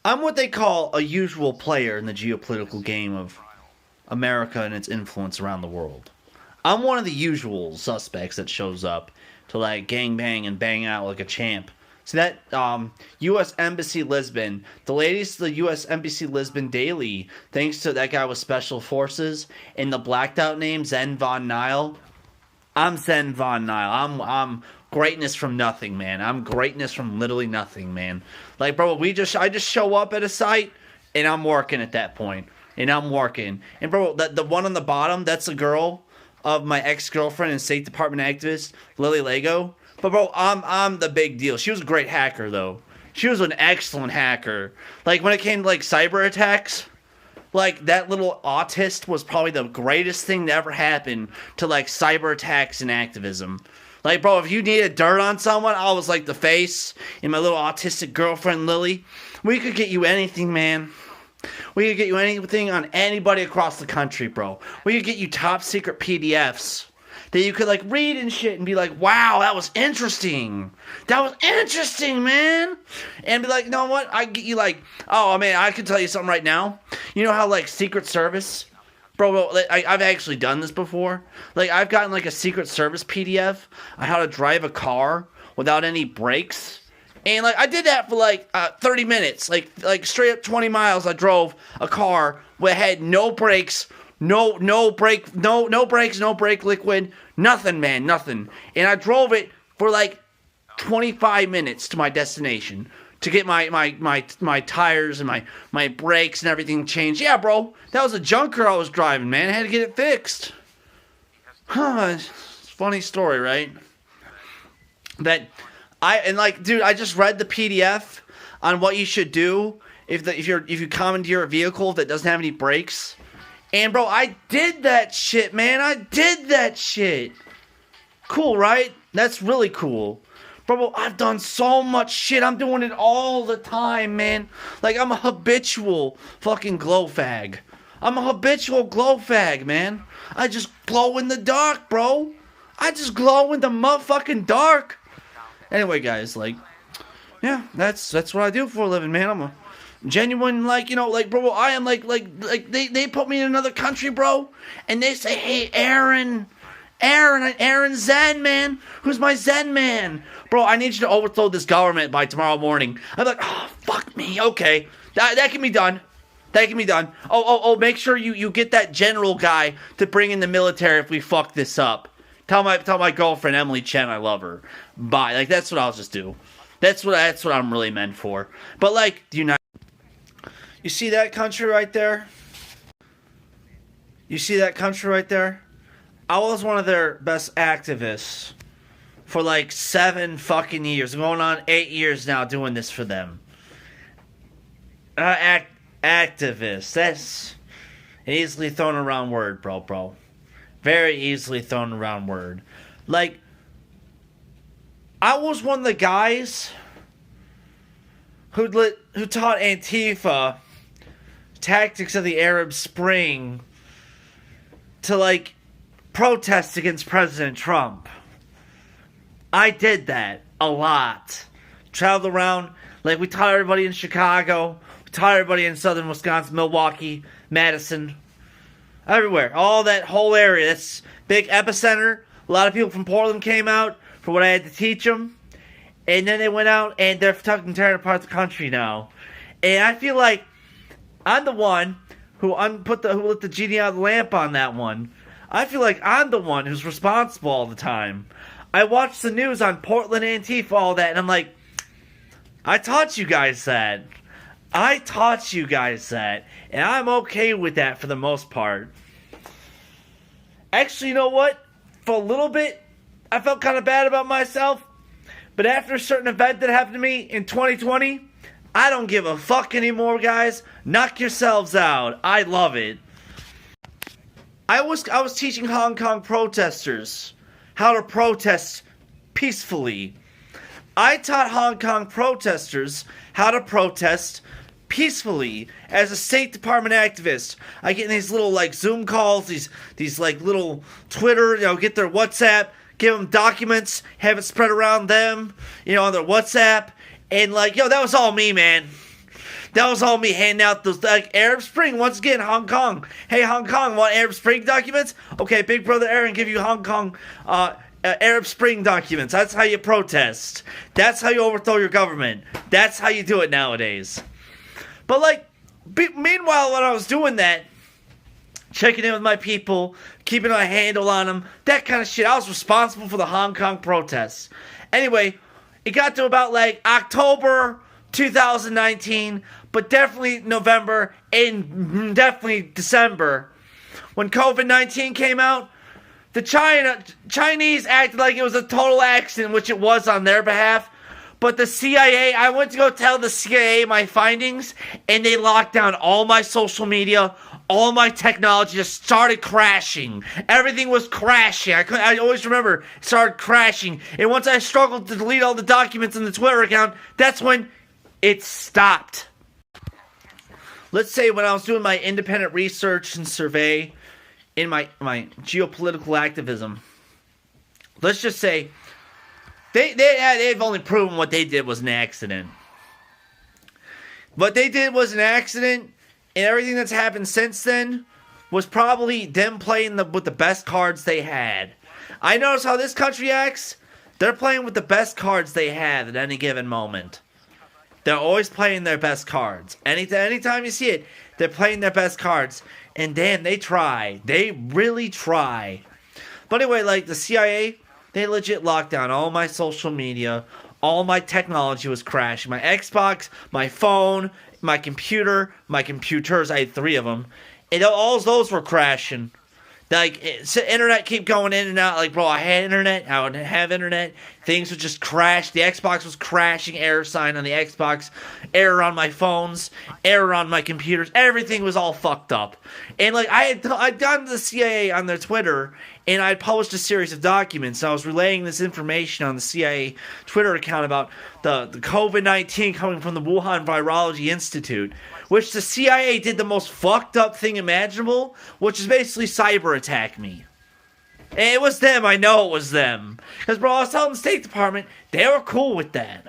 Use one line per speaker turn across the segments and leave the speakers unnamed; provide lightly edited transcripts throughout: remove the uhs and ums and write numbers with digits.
I'm what they call a usual player in the geopolitical game of America and its influence around the world. I'm one of the usual suspects that shows up to like gang bang and bang out like a champ. So that U.S. Embassy Lisbon, the latest the U.S. Embassy Lisbon Daily, thanks to that guy with Special Forces and the blacked out name Zen Von Nile. I'm Zen Von Nile. I'm greatness from nothing, man. I'm greatness from literally nothing, man. Like, bro, I just show up at a site and I'm working at that point, and I'm working. And bro, the one on the bottom, that's a girl of my ex girlfriend and State Department activist Lily Lego. But bro, I'm the big deal. She was a great hacker though. She was an excellent hacker. Like when it came to like cyber attacks, like that little autist was probably the greatest thing to ever happen to like cyber attacks and activism. Like bro, if you needed dirt on someone, I was like the face, and my little autistic girlfriend Lily, we could get you anything, man. We could get you anything on anybody across the country, bro. We could get you top secret PDFs that you could like read and shit and be like, wow, that was interesting. That was interesting, man. And be like, you know what? I get you like, oh man, I can tell you something right now. You know how like Secret Service, bro, I've actually done this before. Like I've gotten like a Secret Service PDF on how to drive a car without any brakes. And like I did that for like 30 minutes, like straight up 20 miles. I drove a car that had no brakes, no brake, no brakes, no brake liquid, nothing, man, nothing. And I drove it for like 25 minutes to my destination to get my tires and my brakes and everything changed. Yeah, bro, that was a junker I was driving, man. I had to get it fixed. Huh? It's a funny story, right? Dude, I just read the PDF on what you should do if you commandeer a vehicle that doesn't have any brakes. And bro, I did that shit, man. I did that shit. Cool, right? That's really cool. Bro, I've done so much shit. I'm doing it all the time, man. Like I'm a habitual fucking glow fag. I'm a habitual glow fag, man. I just glow in the dark, bro. I just glow in the motherfucking dark. Anyway, guys, like, yeah, that's what I do for a living, man. I'm a genuine, like, you know, like, bro, I am like they put me in another country, bro, and they say, hey, Aaron Zen, man, who's my Zen man? Bro, I need you to overthrow this government by tomorrow morning. I'm like, oh, fuck me, okay, that can be done. That can be done. Oh, make sure you get that general guy to bring in the military if we fuck this up. Tell my girlfriend Emily Chen I love her. Bye. Like that's what I'll just do. That's what I'm really meant for. But like, do you not? You see that country right there? You see that country right there? I was one of their best activists for like 7 fucking years. I'm going on 8 years now doing this for them. Activist. That's an easily thrown around word, bro. Very easily thrown around word. Like, I was one of the guys who taught Antifa tactics of the Arab Spring to, like, protest against President Trump. I did that a lot. Traveled around, like, we taught everybody in Chicago, we taught everybody in southern Wisconsin, Milwaukee, Madison, everywhere, all that whole area. That's big epicenter. A lot of people from Portland came out for what I had to teach them, and then they went out and they're tearing apart the country now. And I feel like I'm the one who lit the genie out of the lamp on that one. I feel like I'm the one who's responsible all the time. I watch the news on Portland Antifa, all that, and I'm like, I taught you guys that. And I'm okay with that for the most part. Actually, you know what? For a little bit, I felt kind of bad about myself. But after a certain event that happened to me in 2020, I don't give a fuck anymore, guys. Knock yourselves out. I love it. I was teaching Hong Kong protesters how to protest peacefully. I taught Hong Kong protesters how to protest peacefully as a State Department activist. I get in these little like Zoom calls, these like little Twitter, get their WhatsApp, give them documents, have it spread around them, on their WhatsApp, and like, that was all me, man. That was all me handing out those, like, Arab Spring. Once again, Hong Kong. Hey, Hong Kong, want Arab Spring documents? Okay, Big Brother Aaron give you Hong Kong Arab Spring documents. That's how you protest. That's how you overthrow your government. That's how you do it nowadays. But, like, meanwhile, when I was doing that, checking in with my people, keeping a handle on them, that kind of shit, I was responsible for the Hong Kong protests. Anyway, it got to about, like, October 2019, but definitely November and definitely December, when COVID-19 came out, the Chinese acted like it was a total accident, which it was on their behalf. But the CIA, I went to go tell the CIA my findings, and they locked down all my social media, all my technology just started crashing. Everything was crashing. I always remember it started crashing. And once I struggled to delete all the documents in the Twitter account, that's when it stopped. Let's say when I was doing my independent research and survey in my geopolitical activism, let's just say they've only proven what they did was an accident. What they did was an accident, and everything that's happened since then was probably them playing with the best cards they had. I notice how this country acts. They're playing with the best cards they have at any given moment. They're always playing their best cards. Anytime you see it, they're playing their best cards. And damn, they try. They really try. But anyway, like the CIA, they legit locked down all my social media. All my technology was crashing. My Xbox, my phone, my computer, my computers. I had 3 of them. And all those were crashing. Like, internet keep going in and out. Like, bro, I had internet. I would have internet. Things would just crash. The Xbox was crashing. Error sign on the Xbox. Error on my phones. Error on my computers. Everything was all fucked up. And, like, I'd gone to the CIA on their Twitter, and I'd published a series of documents. And I was relaying this information on the CIA Twitter account about the COVID-19 coming from the Wuhan Virology Institute, which the CIA did the most fucked up thing imaginable, which is basically cyber attack me. And it was them, I know it was them. Because, bro, I was telling the State Department, they were cool with that.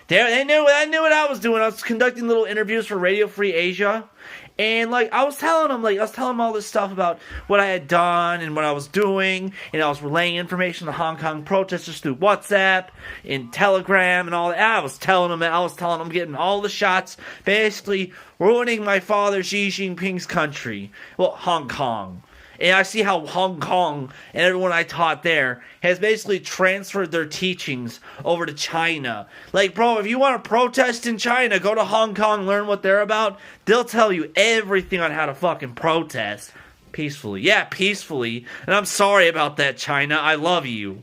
They knew what I was doing. I was conducting little interviews for Radio Free Asia. And, like, I was telling them all this stuff about what I had done and what I was doing. And I was relaying information to Hong Kong protesters through WhatsApp and Telegram and all that. I was telling them, getting all the shots, basically ruining my father Xi Jinping's country. Well, Hong Kong. And I see how Hong Kong and everyone I taught there has basically transferred their teachings over to China. Like, bro, if you want to protest in China, go to Hong Kong, learn what they're about. They'll tell you everything on how to fucking protest peacefully. Yeah, peacefully. And I'm sorry about that, China. I love you.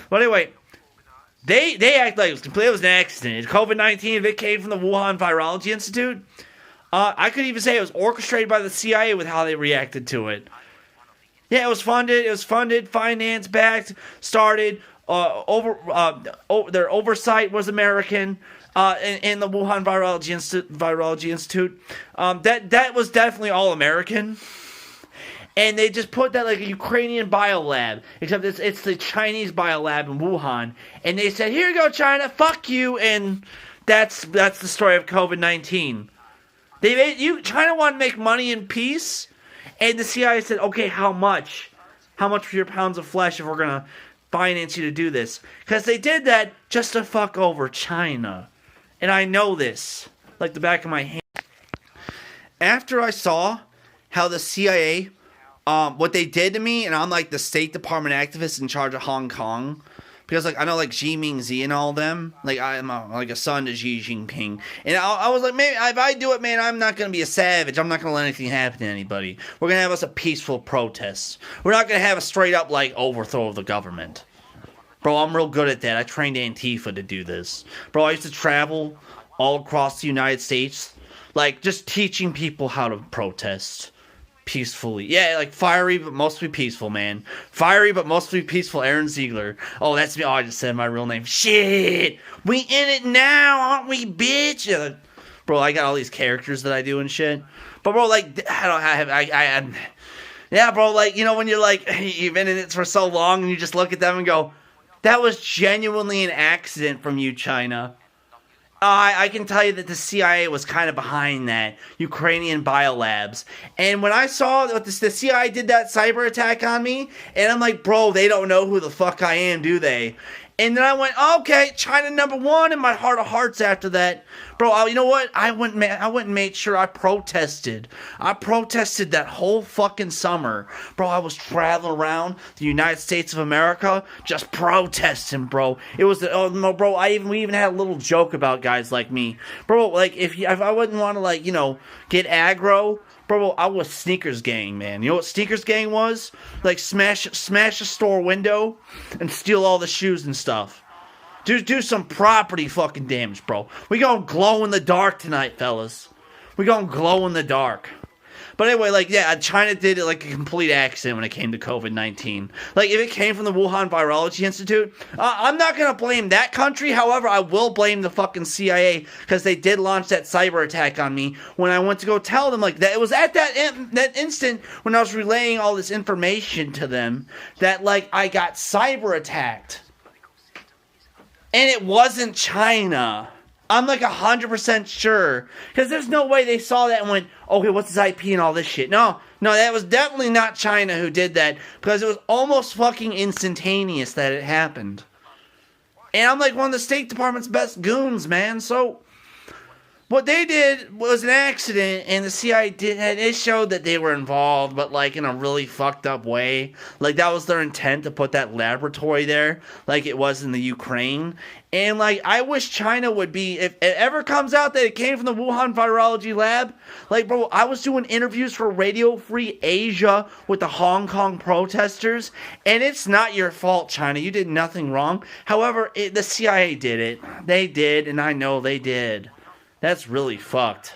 But anyway, they act like it was an accident. COVID-19, if it came from the Wuhan Virology Institute, I could even say it was orchestrated by the CIA with how they reacted to it. Yeah, it was funded, financed, backed, started, their oversight was American, in the Wuhan Virology Institute. That was definitely all American. And they just put that like a Ukrainian biolab, except it's the Chinese biolab in Wuhan. And they said, here you go, China, fuck you, and that's the story of COVID-19. China wanted to make money in peace. And the CIA said, okay, how much? How much for your pounds of flesh if we're going to finance you to do this? Because they did that just to fuck over China. And I know this like the back of my hand. After I saw how the CIA, what they did to me, and I'm like the State Department activist in charge of Hong Kong, because, like, I know, like, Xi Mingzi and all them. Like, I'm like a son to Xi Jinping. And I was like, maybe if I do it, man, I'm not going to be a savage. I'm not going to let anything happen to anybody. We're going to have us a peaceful protest. We're not going to have a straight-up, like, overthrow of the government. Bro, I'm real good at that. I trained Antifa to do this. Bro, I used to travel all across the United States, like, just teaching people how to protest peacefully. Yeah, like fiery but mostly peaceful, man. Fiery but mostly peaceful Aaron Ziegler. Oh, that's me. Oh, I just said my real name. Shit! We in it now, aren't we, bitch? Bro, I got all these characters that I do and shit. But bro, like, yeah, bro, like, you know, when you're like, you've been in it for so long and you just look at them and go, that was genuinely an accident from you, China. I can tell you that the CIA was kind of behind that Ukrainian biolabs. And when I saw that the CIA did that cyber attack on me, and I'm like, bro, they don't know who the fuck I am, do they? And then I went, okay, China #1 in my heart of hearts after that. Bro, you know what? I went and made sure I protested. I protested that whole fucking summer. Bro, I was traveling around the United States of America just protesting, bro. It was, oh no, bro, we even had a little joke about guys like me. Bro, like, if I wouldn't want to, like, you know, get aggro, bro, I was sneakers gang, man. You know what sneakers gang was? Like, smash a store window and steal all the shoes and stuff. Do some property fucking damage, bro. We gonna glow in the dark tonight, fellas. We gonna glow in the dark. But anyway, like, yeah, China did it like a complete accident when it came to COVID-19. Like, if it came from the Wuhan Virology Institute, I'm not going to blame that country. However, I will blame the fucking CIA because they did launch that cyber attack on me when I went to go tell them, like, that it was at that instant when I was relaying all this information to them that, like, I got cyber attacked. And it wasn't China. I'm like 100% sure. Because there's no way they saw that and went, okay, what's his IP and all this shit. No, that was definitely not China who did that. Because it was almost fucking instantaneous that it happened. And I'm like one of the State Department's best goons, man. So, what they did was an accident, and the CIA it showed that they were involved, but like in a really fucked up way. Like that was their intent to put that laboratory there, like it was in the Ukraine. And like I wish China would be, if it ever comes out that it came from the Wuhan Virology Lab, like bro, I was doing interviews for Radio Free Asia with the Hong Kong protesters, and it's not your fault, China. You did nothing wrong. However, the CIA did it. They did, and I know they did. That's really fucked.